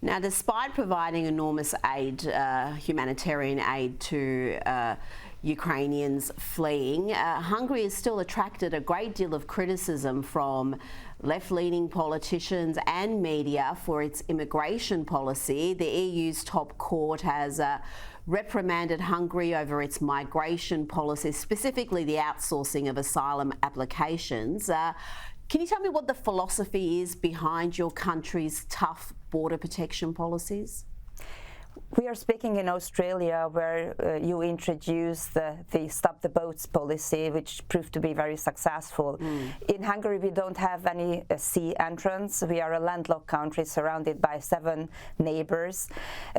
Now, despite providing enormous aid, humanitarian aid to Ukrainians fleeing, Hungary has still attracted a great deal of criticism from left-leaning politicians and media for its immigration policy. The EU's top court has reprimanded Hungary over its migration policy, specifically the outsourcing of asylum applications. Can you tell me what the philosophy is behind your country's tough border protection policies? We are speaking in Australia, where you introduced the Stop the Boats policy, which proved to be very successful. In Hungary, we don't have any sea entrance. We are a landlocked country surrounded by 7 neighbors,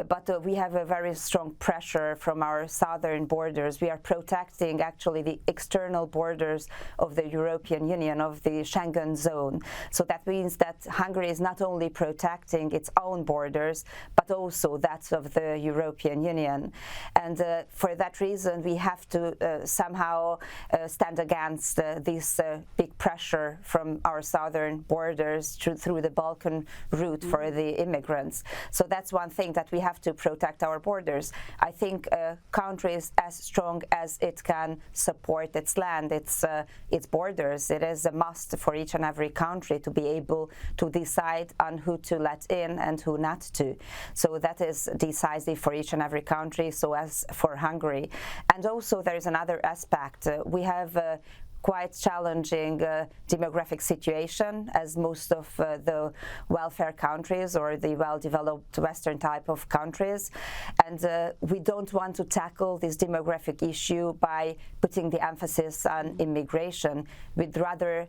but we have a very strong pressure from our southern borders. We are protecting actually the external borders of the European Union, of the Shenzhen Zone. So that means that Hungary is not only protecting its own borders, but also that of the European Union. And for that reason, we have to somehow stand against this big pressure from our southern borders through the Balkan route for the immigrants. So that's one thing, that we have to protect our borders. I think a country is as strong as it can support its land, its borders. It is a must for each and every country to be able to decide on who to let in and who not to. So that is decisive for each and every country, so as for Hungary. And also there is another aspect. We have quite challenging demographic situation, as most of the welfare countries or the well-developed Western type of countries. And we don't want to tackle this demographic issue by putting the emphasis on immigration. We'd rather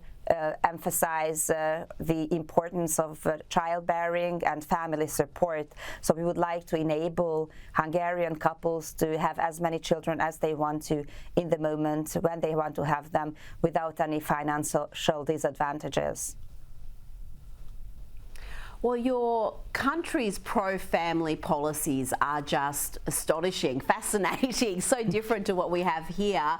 emphasize the importance of childbearing and family support. So we would like to enable Hungarian couples to have as many children as they want to in the moment when they want to have them, without any financial disadvantages. Well, your country's pro-family policies are just astonishing, fascinating, so different to what we have here.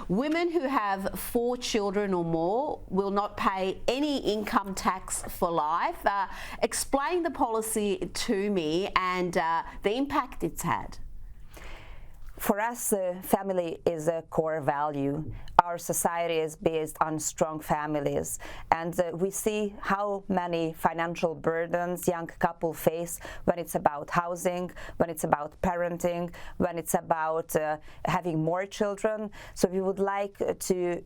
Women who have 4 children or more will not pay any income tax for life. Explain the policy to me and the impact it's had. For us, family is a core value. Our society is based on strong families, and we see how many financial burdens young couples face when it's about housing, when it's about parenting, when it's about having more children. So we would like to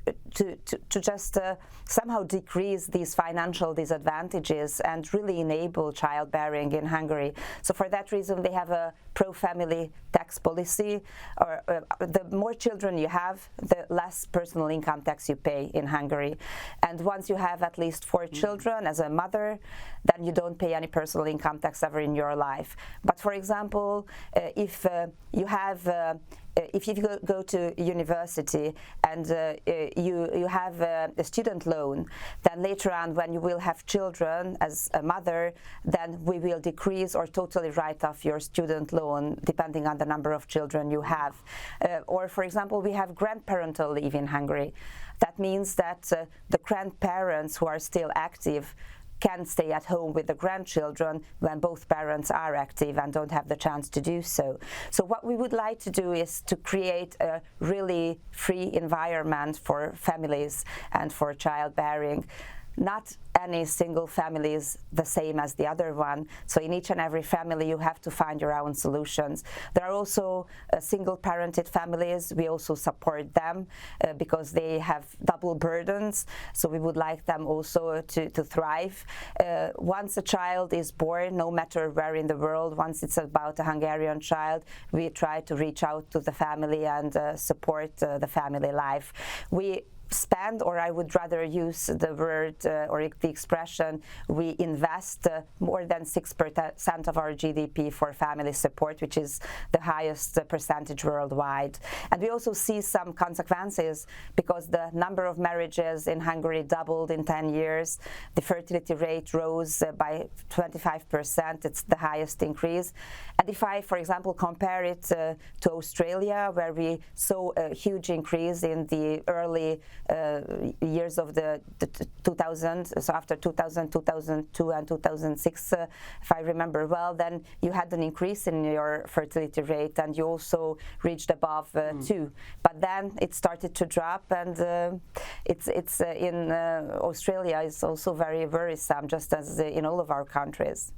just somehow decrease these financial disadvantages and really enable childbearing in Hungary. So for that reason, they have a pro-family tax policy. Or the more children you have, the less personal income tax you pay in Hungary. And once you have at least 4 children as a mother, then you don't pay any personal income tax ever in your life. But for example, if you go to university and you have a student loan, then later on when you will have children as a mother, then we will decrease or totally write off your student loan depending on the number of children you have. Or for example, we have grandparental leave in Hungary. That means that the grandparents who are still active can stay at home with the grandchildren when both parents are active and don't have the chance to do so. So what we would like to do is to create a really free environment for families and for childbearing. Not any single family is the same as the other one. So in each and every family, you have to find your own solutions. There are also single-parented families. We also support them because they have double burdens. So we would like them also to thrive. Once a child is born, no matter where in the world, once it's about a Hungarian child, we try to reach out to the family and support the family life. We spend, or I would rather use the word or the expression, we invest more than 6% of our GDP for family support, which is the highest percentage worldwide. And we also see some consequences because the number of marriages in Hungary doubled in 10 years. The fertility rate rose by 25%. It's the highest increase. And if I, for example, compare it to Australia, where we saw a huge increase in the early years of the 2000, so after 2000, 2002 and 2006, if I remember well, then you had an increase in your fertility rate and you also reached above 2. But then it started to drop, and it's in Australia is also very worrisome, just as in all of our countries.